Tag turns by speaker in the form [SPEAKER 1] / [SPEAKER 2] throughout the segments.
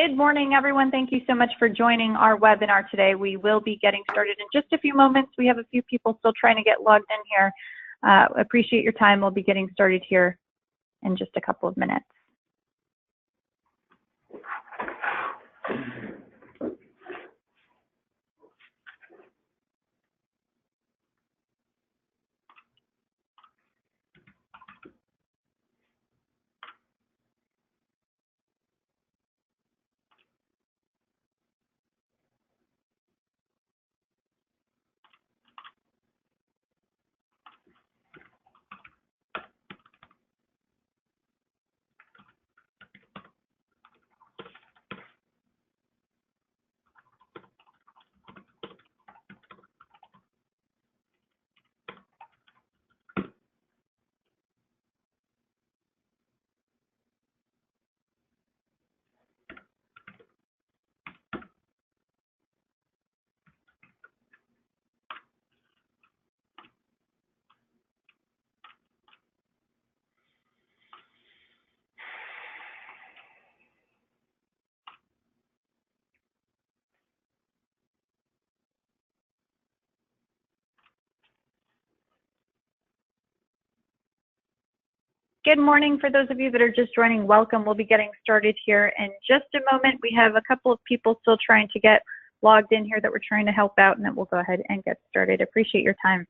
[SPEAKER 1] Good morning, everyone. Thank you so much for joining our webinar today. We will be getting started in just a few moments. We have a few people still trying to get logged in here. Appreciate your time. We'll be getting started here in just a couple of minutes. Good morning. For those of you that are just joining, welcome. We'll be getting started here in just a moment. We have a couple of people still trying to get logged in here that we're trying to help out, and then we'll go ahead and get started. Appreciate your time.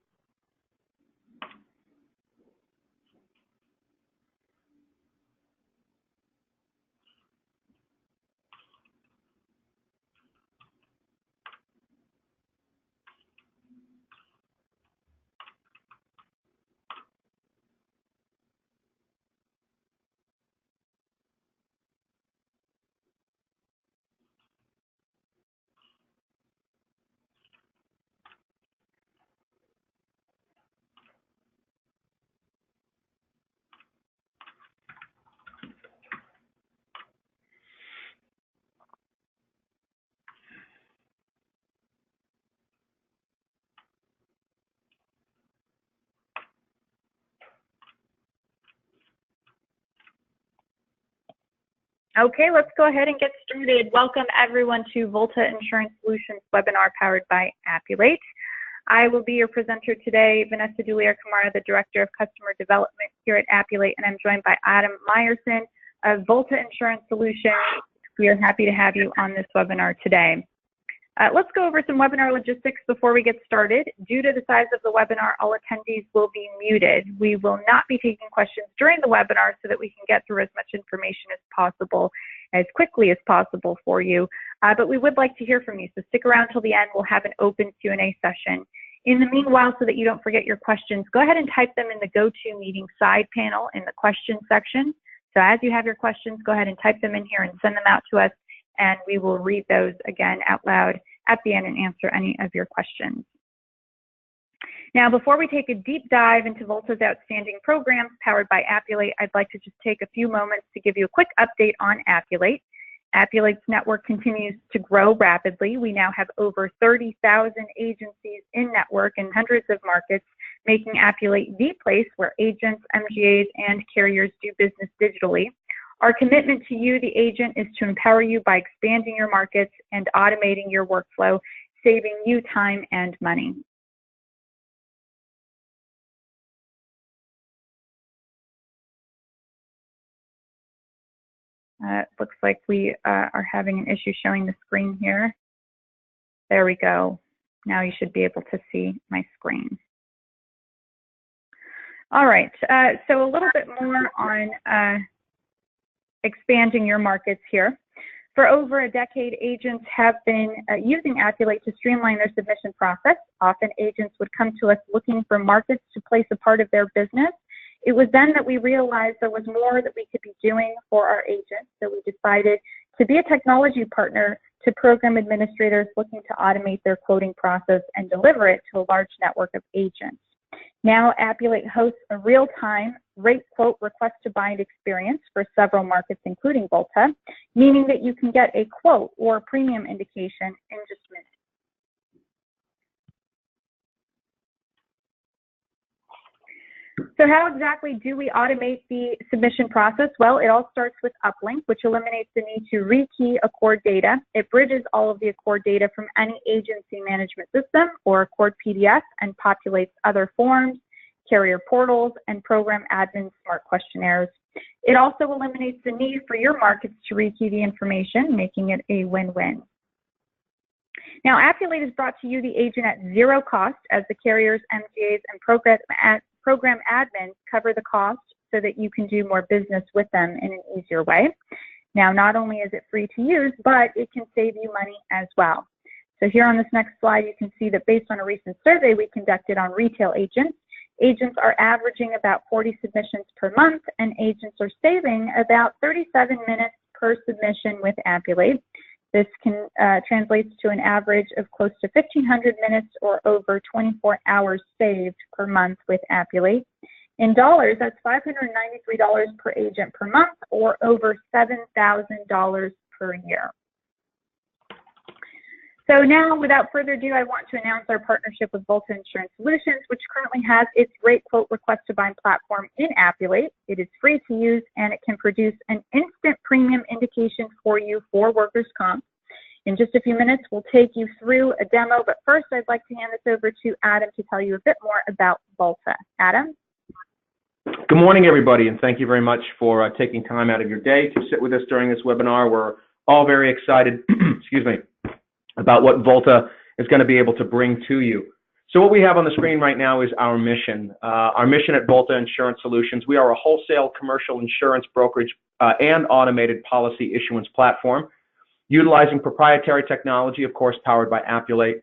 [SPEAKER 1] Okay, let's go ahead and get started. Welcome everyone to Volta Insurance Solutions webinar powered by Appulate. I will be your presenter today, Vanessa Dulier-Camara, the Director of Customer Development here at Appulate, and I'm joined by Adam Meyerson of Volta Insurance Solutions. We are happy to have you on this webinar today. Let's go over some webinar logistics before we get started. Due to the size of the webinar, all attendees will be muted. We will not be taking questions during the webinar so that we can get through as much information as possible, as quickly as possible for you. But we would like to hear from you, so stick around till the end. We'll have an open Q&A session. In the meanwhile, so that you don't forget your questions, go ahead and type them in the GoToMeeting side panel in the question section. So as you have your questions, go ahead and type them in here and send them out to us, and we will read those again out loud at the end and answer any of your questions. Now, before we take a deep dive into Volta's outstanding programs powered by Appulate, I'd like to just take a few moments to give you a quick update on Appulate. Appulate's network continues to grow rapidly. We now have over 30,000 agencies in network in hundreds of markets, making Appulate the place where agents, MGAs, and carriers do business digitally. Our commitment to you, the agent, is to empower you by expanding your markets and automating your workflow, saving you time and money. Looks like we are having an issue showing the screen here. There we go. Now you should be able to see my screen. All right, so a little bit more on expanding your markets here. For over a decade, agents have been using Appulate to streamline their submission process. Often agents would come to us looking for markets to place a part of their business. It was then that we realized there was more that we could be doing for our agents, so we decided to be a technology partner to program administrators looking to automate their quoting process and deliver it to a large network of agents. Now, Appulate hosts a real-time rate quote request to bind experience for several markets, including Volta, meaning that you can get a quote or premium indication in just minutes. So how exactly do we automate the submission process? Well, it all starts with Uplink, which eliminates the need to rekey Accord data. It bridges all of the Accord data from any agency management system or Accord PDF and populates other forms, carrier portals, and program admin smart questionnaires. It also eliminates the need for your markets to rekey the information, making it a win-win. Now, Appulate is brought to you, the agent, at zero cost, as the carriers, MGAs, and program admins cover the cost so that you can do more business with them in an easier way. Now, not only is it free to use, but it can save you money as well. So here on this next slide, you can see that based on a recent survey we conducted on retail agents, agents are averaging about 40 submissions per month, and agents are saving about 37 minutes per submission with Appulate. This can translates to an average of close to 1,500 minutes or over 24 hours saved per month with Appulate. In dollars, that's $593 per agent per month, or over $7,000 per year. So now, without further ado, I want to announce our partnership with Volta Insurance Solutions, which currently has its rate quote request to bind platform in Appulate. It is free to use, and it can produce an instant premium indication for you for workers' comp. In just a few minutes, we'll take you through a demo, but first I'd like to hand this over to Adam to tell you a bit more about Volta. Adam?
[SPEAKER 2] Good morning, everybody, and thank you very much for taking time out of your day to sit with us during this webinar. We're all very excited, excuse me, about what Volta is going to be able to bring to you. So what we have on the screen right now is our mission. Our mission at Volta Insurance Solutions. We are a wholesale commercial insurance brokerage and automated policy issuance platform. Utilizing proprietary technology, of course, powered by Appulate,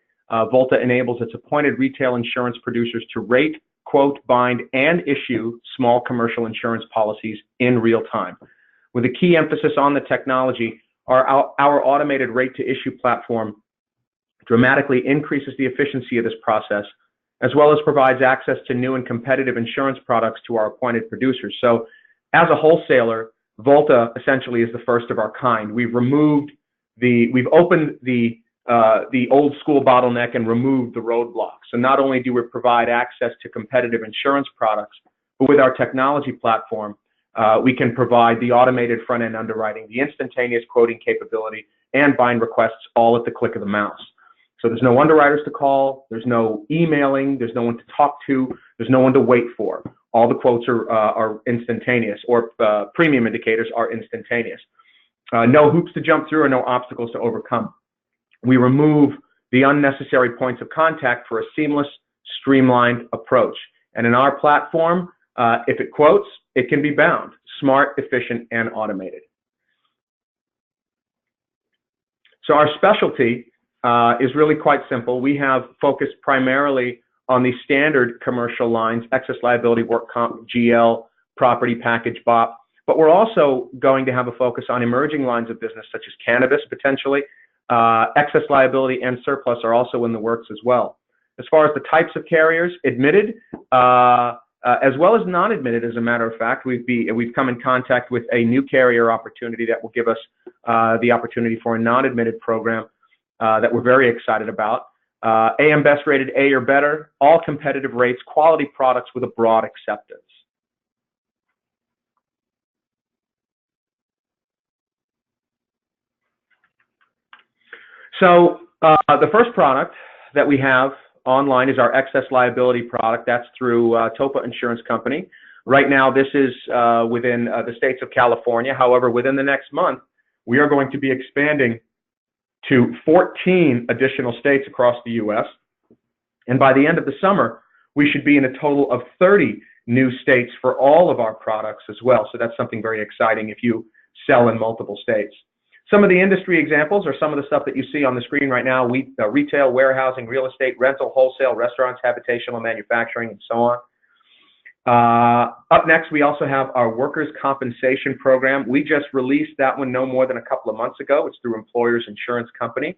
[SPEAKER 2] Volta enables its appointed retail insurance producers to rate, quote, bind, and issue small commercial insurance policies in real time. With a key emphasis on the technology, our automated rate-to-issue platform dramatically increases the efficiency of this process, as well as provides access to new and competitive insurance products to our appointed producers. So as a wholesaler, Volta essentially is the first of our kind. We've opened the old school bottleneck and removed the roadblock. So not only do we provide access to competitive insurance products, but with our technology platform, we can provide the automated front-end underwriting, the instantaneous quoting capability, and bind requests all at the click of the mouse. So there's no underwriters to call, there's no emailing, there's no one to talk to, there's no one to wait for. All the quotes are instantaneous, or premium indicators are instantaneous. No hoops to jump through or no obstacles to overcome. We remove the unnecessary points of contact for a seamless, streamlined approach. And in our platform, if it quotes, it can be bound, smart, efficient, and automated. So our specialty is really quite simple. We have focused primarily on the standard commercial lines, excess liability, work comp, GL, property package, BOP, but we're also going to have a focus on emerging lines of business such as cannabis potentially. Excess liability and surplus are also in the works as well. As far as the types of carriers, admitted as well as non-admitted, as a matter of fact, we've come in contact with a new carrier opportunity that will give us the opportunity for a non-admitted program that we're very excited about. AM Best rated A or better, all competitive rates, quality products with a broad acceptance. So the first product that we have online is our excess liability product. That's through Topa Insurance Company. Right now, this is within the states of California. However, within the next month, we are going to be expanding to 14 additional states across the U.S. And by the end of the summer, we should be in a total of 30 new states for all of our products as well. So that's something very exciting if you sell in multiple states. Some of the industry examples are some of the stuff that you see on the screen right now: retail, warehousing, real estate, rental, wholesale, restaurants, habitational, manufacturing, and so on. Up next, we also have our workers' compensation program. We just released that one no more than a couple of months ago. It's through Employers Insurance Company.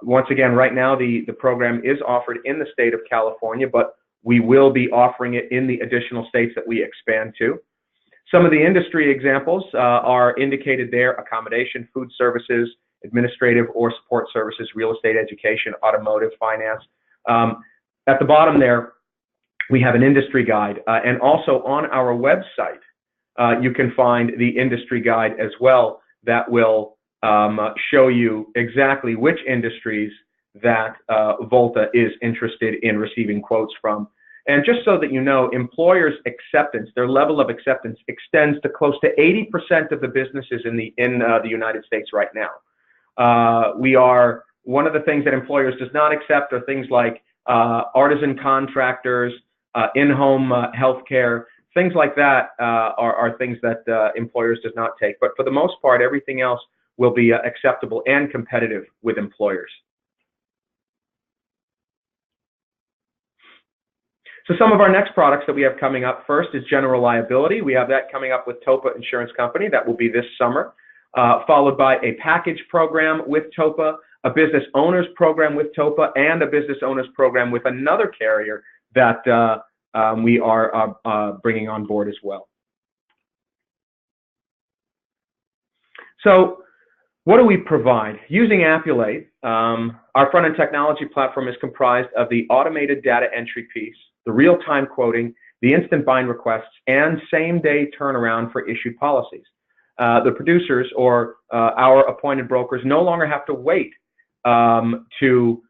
[SPEAKER 2] Once again, right now, the program is offered in the state of California, but we will be offering it in the additional states that we expand to. Some of the industry examples are indicated there: accommodation, food services, administrative or support services, real estate, education, automotive, finance. At the bottom there, We have an industry guide, and also on our website, you can find the industry guide as well that will show you exactly which industries that Volta is interested in receiving quotes from. And just so that you know, employers' acceptance, their level of acceptance extends to close to 80% of the businesses in the United States right now. We are, one of the things that employers does not accept are things like artisan contractors, in-home healthcare, things like that are things that employers does not take. But for the most part, everything else will be acceptable and competitive with employers. So some of our next products that we have coming up, first is general liability. We have that coming up with TOPA Insurance Company. That will be this summer, followed by a package program with TOPA, a business owners program with TOPA, and a business owners program with another carrier that we are bringing on board as well. So what do we provide? Using Appulate, our front-end technology platform is comprised of the automated data entry piece, the real-time quoting, the instant bind requests, and same-day turnaround for issued policies. The producers or our appointed brokers no longer have to wait to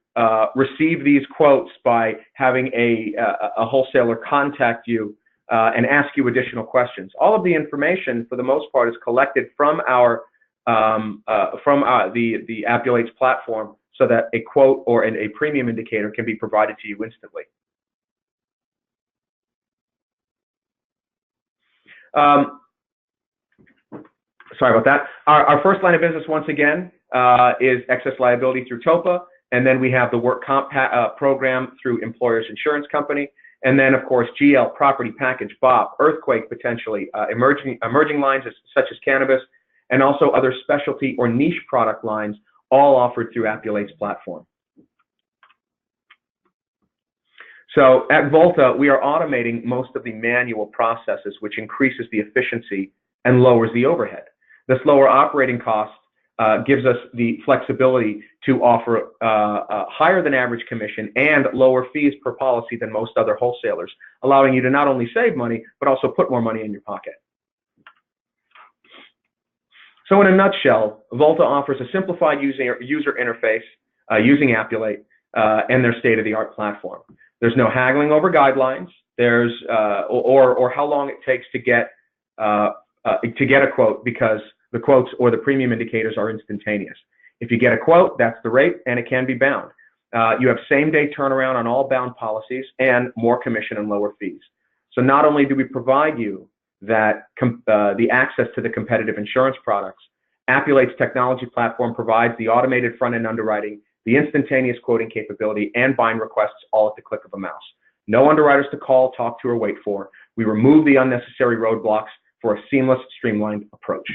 [SPEAKER 2] receive these quotes by having a wholesaler contact you and ask you additional questions. All of the information, for the most part, is collected from the Appulate's platform, so that a quote or a premium indicator can be provided to you instantly. Sorry about that. Our first line of business, once again, is excess liability through TOPA, and then we have the work comp program through Employers Insurance Company, and then, of course, GL, property package, BOP, earthquake potentially, emerging lines such as cannabis, and also other specialty or niche product lines, all offered through Appulate's platform. So at Volta, we are automating most of the manual processes, which increases the efficiency and lowers the overhead. This lower operating cost gives us the flexibility to offer higher than average commission and lower fees per policy than most other wholesalers, allowing you to not only save money, but also put more money in your pocket. So in a nutshell, Volta offers a simplified user interface using Appulate and their state-of-the-art platform. There's no haggling over guidelines. There's or how long it takes to get a quote, because the quotes or the premium indicators are instantaneous. If you get a quote, that's the rate, and it can be bound. You have same-day turnaround on all bound policies and more commission and lower fees. So not only do we provide you that the access to the competitive insurance products, Appulate's technology platform provides the automated front-end underwriting, the instantaneous quoting capability, and bind requests all at the click of a mouse. No underwriters to call, talk to, or wait for. We remove the unnecessary roadblocks for a seamless, streamlined approach.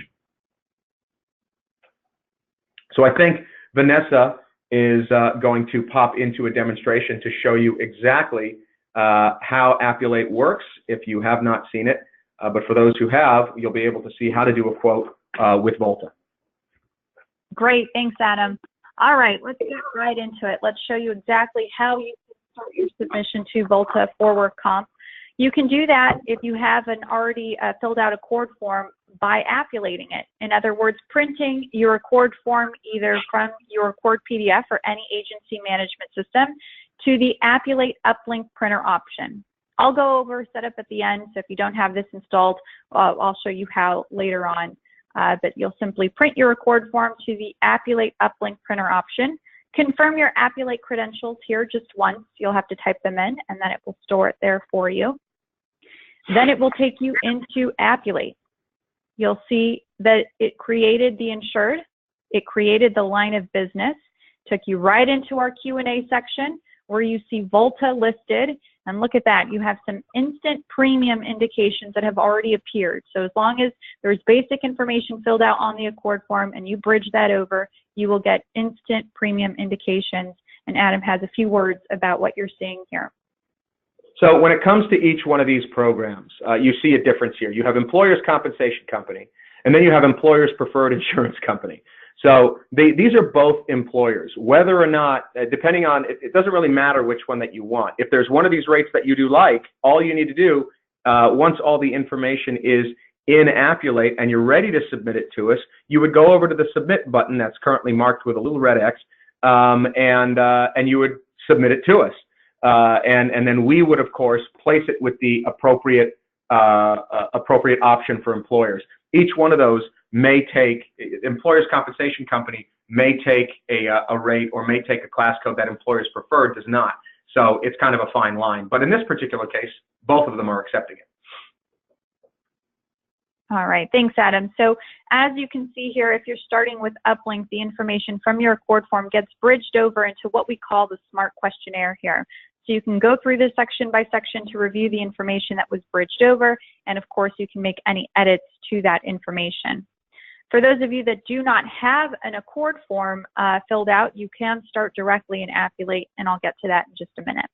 [SPEAKER 2] So I think Vanessa is going to pop into a demonstration to show you exactly how Appulate works if you have not seen it. But for those who have, you'll be able to see how to do a quote with Volta.
[SPEAKER 1] Great, thanks, Adam. All right, let's get right into it. Let's show you exactly how you can start your submission to Volta for work comp. You can do that if you haven't already filled out a Accord form by Appulating it. In other words, printing your Accord form either from your Accord PDF or any agency management system to the Appulate uplink printer option. I'll go over setup at the end, so if you don't have this installed, I'll show you how later on. But you'll simply print your Accord form to the Appulate uplink printer option. Confirm your Appulate credentials here just once. You'll have to type them in, and then it will store it there for you. Then it will take you into Appulate. You'll see that it created the insured. It created the line of business, took you right into our Q&A section where you see Volta listed. And look at that, you have some instant premium indications that have already appeared. So as long as there's basic information filled out on the Accord form and you bridge that over, you will get instant premium indications. And Adam has a few words about what you're seeing here.
[SPEAKER 2] So when it comes to each one of these programs, you see a difference here. You have Employers Compensation Company, and then you have Employers Preferred Insurance Company. So these are both employers. Whether or not, depending on, it doesn't really matter which one that you want. If there's one of these rates that you do like, all you need to do, once all the information is in Appulate and you're ready to submit it to us, you would go over to the submit button that's currently marked with a little red X, and you would submit it to us. And then we would, of course, place it with the appropriate option for employers. Each one of those may take, employers' compensation company may take a rate or may take a class code that employers prefer, does not. So it's kind of a fine line. But in this particular case, both of them are accepting it.
[SPEAKER 1] All right, thanks, Adam. So as you can see here, if you're starting with Uplink, the information from your accord form gets bridged over into what we call the SMART questionnaire here. So you can go through this section by section to review the information that was bridged over, and of course you can make any edits to that information. For those of you that do not have an accord form filled out, you can start directly in Appulate, and I'll get to that in just a minute.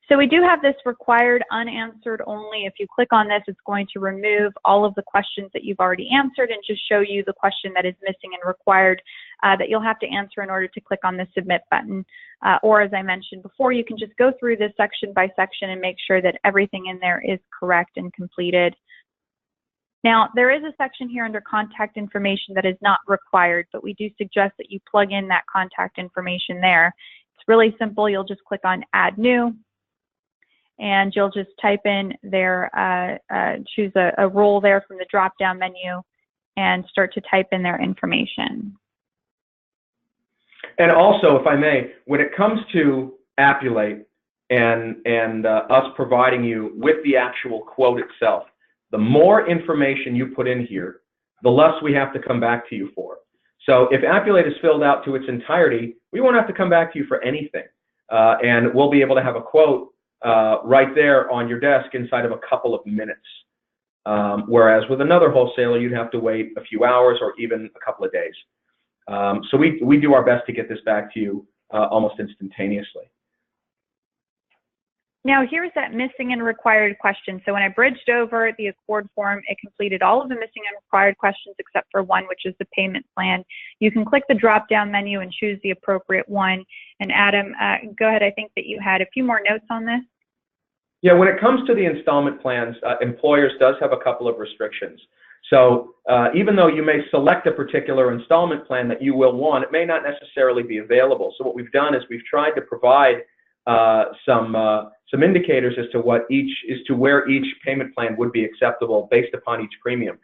[SPEAKER 1] So we do have this required unanswered only. If you click on this, it's going to remove all of the questions that you've already answered and just show you the question that is missing and required that you'll have to answer in order to click on the submit button. Or as I mentioned before, you can just go through this section by section and make sure that everything in there is correct and completed. Now, there is a section here under contact information that is not required, but we do suggest that you plug in that contact information there. It's really simple. You'll just click on Add New, and you'll just type in their, choose a role there from the drop-down menu and start to type in their information.
[SPEAKER 2] And also, if I may, when it comes to Appulate and us providing you with the actual quote itself, the more information you put in here, the less we have to come back to you for. So if Appulate is filled out to its entirety, we won't have to come back to you for anything. And we'll be able to have a quote right there on your desk inside of a couple of minutes. Whereas with another wholesaler, you'd have to wait a few hours or even a couple of days. So we do our best to get this back to you almost instantaneously.
[SPEAKER 1] Now here's that missing and required question. So when I bridged over the accord form, it completed all of the missing and required questions except for one, which is the payment plan. You can click the drop-down menu and choose the appropriate one. And Adam, go ahead. I think that you had a few more notes on this.
[SPEAKER 2] Yeah, when it comes to the installment plans, employers does have a couple of restrictions. So even though you may select a particular installment plan that you will want, it may not necessarily be available. So what we've done is we've tried to provide some indicators as to where each payment plan would be acceptable based upon each premium.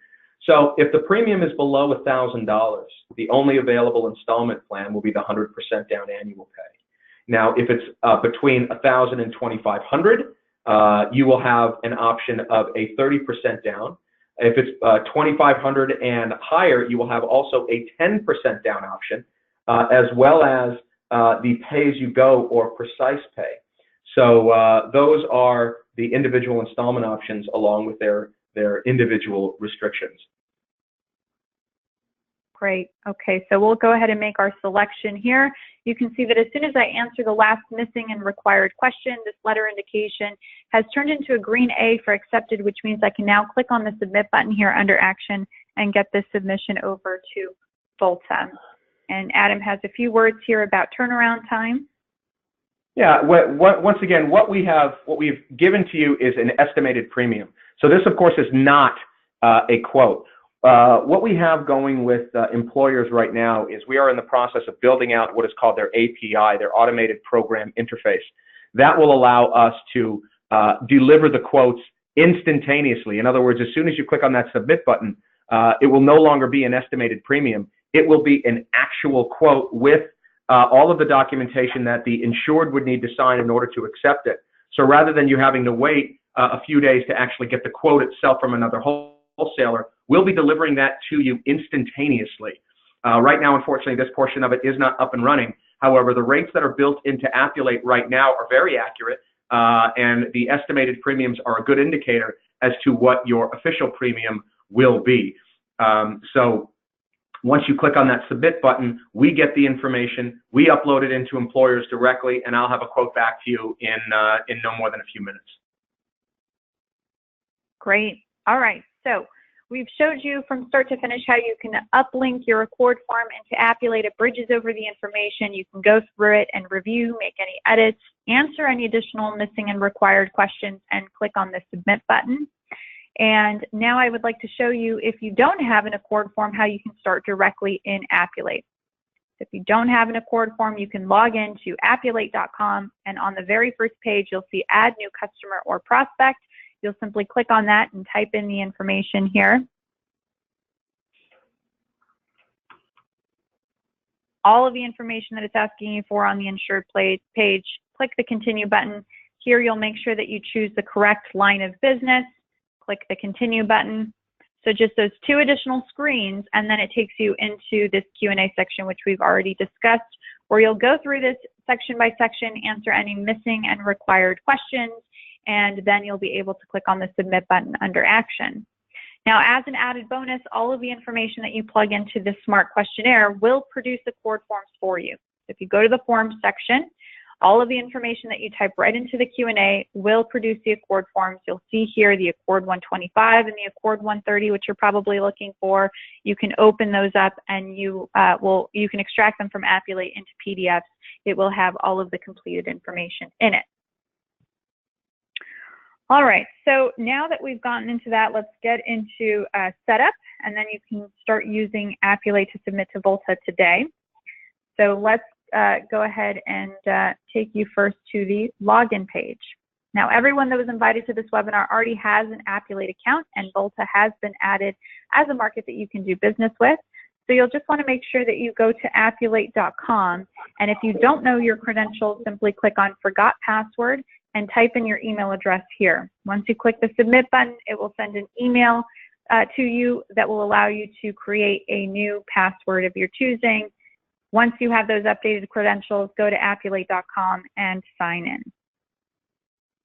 [SPEAKER 2] So if the premium is below $1,000, the only available installment plan will be the 100% down annual pay. Now, if it's between $1,000 and $2,500, you will have an option of a 30% down. If it's $2,500 and higher, you will have also a 10% down option, as well as the pay-as-you-go or precise pay. So those are the individual installment options along with their individual restrictions.
[SPEAKER 1] Great. Okay, so we'll go ahead and make our selection here. You can see that as soon as I answer the last missing and required question, this letter indication has turned into a green A for accepted, which means I can now click on the submit button here under action and get this submission over to Volta. And Adam has a few words here about turnaround time.
[SPEAKER 2] Yeah, once again, what we've given to you is an estimated premium. So this, of course, is not a quote. What we have going with employers right now is we are in the process of building out what is called their API, their automated program interface. That will allow us to deliver the quotes instantaneously. In other words, as soon as you click on that submit button, it will no longer be an estimated premium. It will be an actual quote with all of the documentation that the insured would need to sign in order to accept it. So rather than you having to wait a few days to actually get the quote itself from another wholesaler, we'll be delivering that to you instantaneously. Right now, unfortunately, this portion of it is not up and running. However, the rates that are built into Appulate right now are very accurate, and the estimated premiums are a good indicator as to what your official premium will be. So once you click on that submit button, we get the information, we upload it into employers directly, and I'll have a quote back to you in no more than a few minutes.
[SPEAKER 1] Great. All right. So We've showed you from start to finish how you can uplink your Accord form into Appulate. It bridges over the information. You can go through it and review, make any edits, answer any additional missing and required questions, and click on the Submit button. And now I would like to show you, if you don't have an Accord form, how you can start directly in Appulate. If you don't have an Accord form, you can log in to appulate.com, and on the very first page, you'll see Add New Customer or Prospect. You'll simply click on that and type in the information here. All of the information that it's asking you for on the insured page, click the Continue button. Here you'll make sure that you choose the correct line of business. Click the Continue button. So just those 2 additional screens, and then it takes you into this Q&A section, which we've already discussed, where you'll go through this section by section, answer any missing and required questions, and then you'll be able to click on the Submit button under Action. Now, as an added bonus, all of the information that you plug into this smart questionnaire will produce Accord forms for you. If you go to the Forms section, all of the information that you type right into the Q&A will produce the Accord forms. You'll see here the Accord 125 and the Accord 130, which you're probably looking for. You can open those up, and you can extract them from Appulate into PDFs. It will have all of the completed information in it. All right, so now that we've gotten into that, let's get into setup, and then you can start using Appulate to submit to Volta today. So let's go ahead and take you first to the login page. Now, everyone that was invited to this webinar already has an Appulate account, and Volta has been added as a market that you can do business with. So you'll just want to make sure that you go to appulate.com, and if you don't know your credentials, simply click on Forgot Password and type in your email address here. Once you click the Submit button, it will send an email to you that will allow you to create a new password of your choosing. Once you have those updated credentials, go to appulate.com and sign in.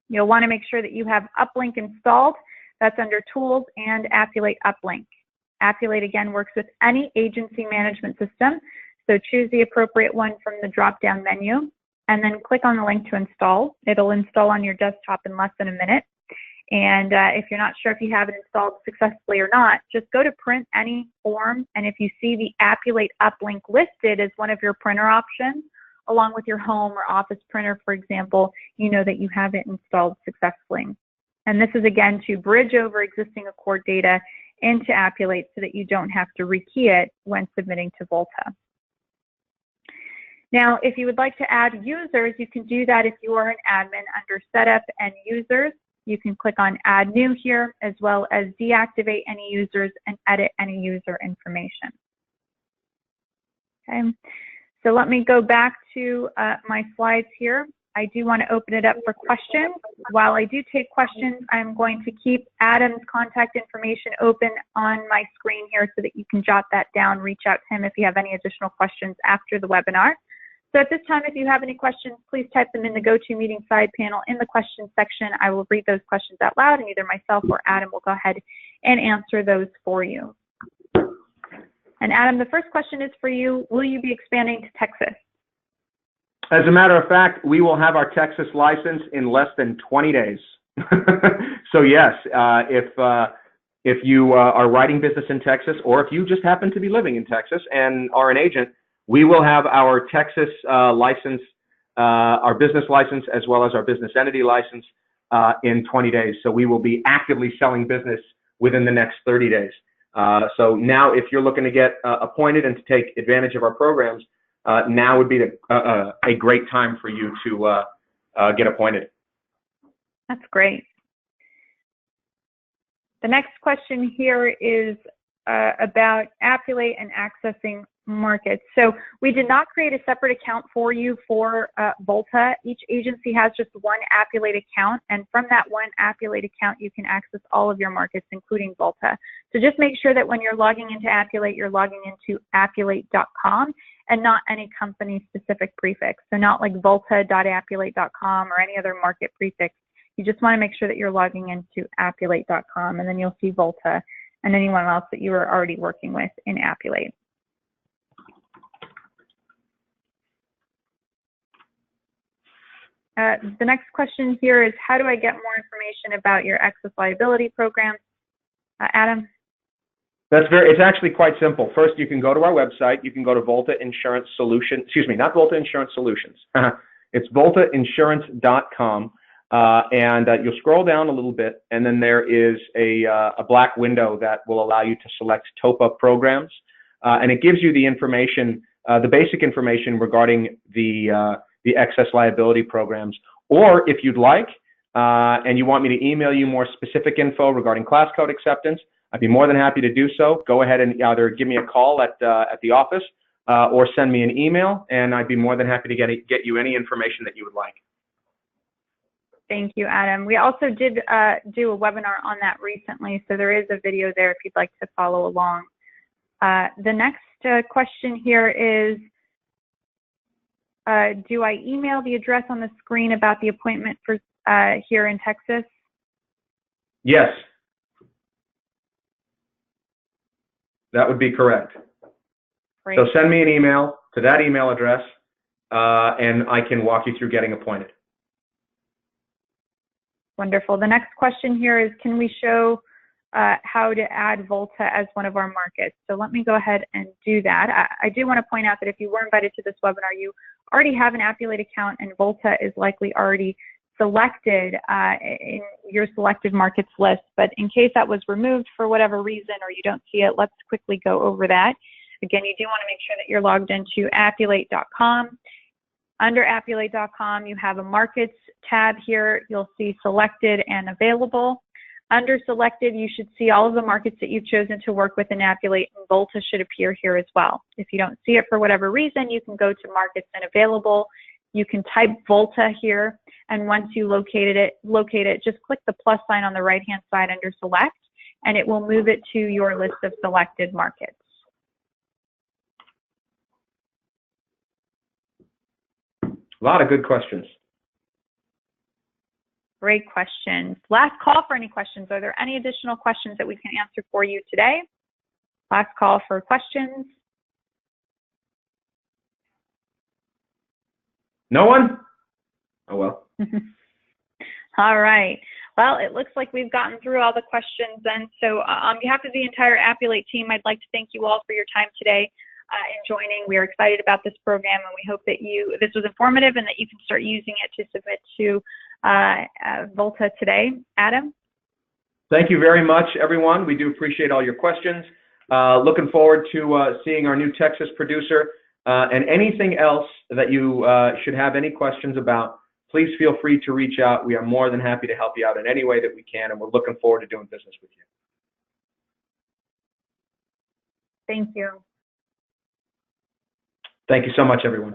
[SPEAKER 1] You'll want to make sure that you have Uplink installed. That's under Tools and Appulate Uplink. Appulate, again, works with any agency management system, so choose the appropriate one from the drop-down menu, and then click on the link to install. It'll install on your desktop in less than a minute. And if you're not sure if you have it installed successfully or not, just go to Print Any Form, and if you see the Appulate Uplink listed as one of your printer options, along with your home or office printer, for example, you know that you have it installed successfully. And this is, again, to bridge over existing Accord data into Appulate so that you don't have to rekey it when submitting to Volta. Now, if you would like to add users, you can do that if you are an admin under Setup and Users. You can click on Add New here, as well as deactivate any users and edit any user information. Okay, so let me go back to my slides here. I do want to open it up for questions. While I do take questions, I'm going to keep Adam's contact information open on my screen here so that you can jot that down, reach out to him if you have any additional questions after the webinar. So at this time, if you have any questions, please type them in the GoToMeeting side panel in the questions section. I will read those questions out loud, and either myself or Adam will go ahead and answer those for you. And Adam, the first question is for you. Will you be expanding to Texas?
[SPEAKER 2] As a matter of fact, we will have our Texas license in less than 20 days. So yes, if you are writing business in Texas, or if you just happen to be living in Texas and are an agent, we will have our Texas license, our business license, as well as our business entity license in 20 days. So we will be actively selling business within the next 30 days. So now if you're looking to get appointed and to take advantage of our programs, now would be a great time for you to get appointed.
[SPEAKER 1] That's great. The next question here is about Appulate and accessing markets. So we did not create a separate account for you for Volta. Each agency has just one Appulate account, and from that one Appulate account, you can access all of your markets, including Volta. So just make sure that when you're logging into Appulate, you're logging into appulate.com and not any company-specific prefix. So not like volta.appulate.com or any other market prefix. You just want to make sure that you're logging into appulate.com, and then you'll see Volta and anyone else that you are already working with in Appulate. The next question here is, how do I get more information about your excess liability program? Adam?
[SPEAKER 2] It's actually quite simple. First, you can go to our website. You can go to Volta Insurance Solutions. Excuse me, not Volta Insurance Solutions. It's voltainsurance.com. And you'll scroll down a little bit, and then there is a black window that will allow you to select TOPA programs. And it gives you the information, the basic information regarding the excess liability programs. Or if you'd like, and you want me to email you more specific info regarding class code acceptance, I'd be more than happy to do so. Go ahead and either give me a call at the office or send me an email, and I'd be more than happy to get you any information that you would like.
[SPEAKER 1] Thank you, Adam. We also did do a webinar on that recently, so there is a video there if you'd like to follow along. The next question here is, do I email the address on the screen about the appointment for here in Texas?
[SPEAKER 2] Yes. That would be correct.
[SPEAKER 1] Great.
[SPEAKER 2] So send me an email to that email address, and I can walk you through getting appointed.
[SPEAKER 1] Wonderful. The next question here is, can we show how to add Volta as one of our markets? So let me go ahead and do that. I do want to point out that if you were invited to this webinar, you already have an Appulate account, and Volta is likely already selected in your selected markets list. But in case that was removed for whatever reason or you don't see it, let's quickly go over that. Again, you do want to make sure that you're logged into appulate.com. Under appulate.com, you have a markets tab here. You'll see selected and available. Under selected, you should see all of the markets that you've chosen to work with in Appulate, and Volta should appear here as well. If you don't see it for whatever reason, you can go to markets and available. You can type Volta here, and once you locate it, just click the plus sign on the right-hand side under select, and it will move it to your list of selected markets.
[SPEAKER 2] A lot of good questions.
[SPEAKER 1] Great questions. Last call for any questions. Are there any additional questions that we can answer for you today? Last call for questions.
[SPEAKER 2] No one? Oh, well.
[SPEAKER 1] All right. Well, it looks like we've gotten through all the questions then. So on behalf of the entire Appulate team, I'd like to thank you all for your time today in joining. We are excited about this program, and we hope that this was informative and that you can start using it to submit to Volta today. Adam?
[SPEAKER 2] Thank you very much, everyone. We do appreciate all your questions. Looking forward to seeing our new Texas producer. And anything else that you should have any questions about, please feel free to reach out. We are more than happy to help you out in any way that we can, and we're looking forward to doing business with you.
[SPEAKER 1] Thank you.
[SPEAKER 2] Thank you so much, everyone.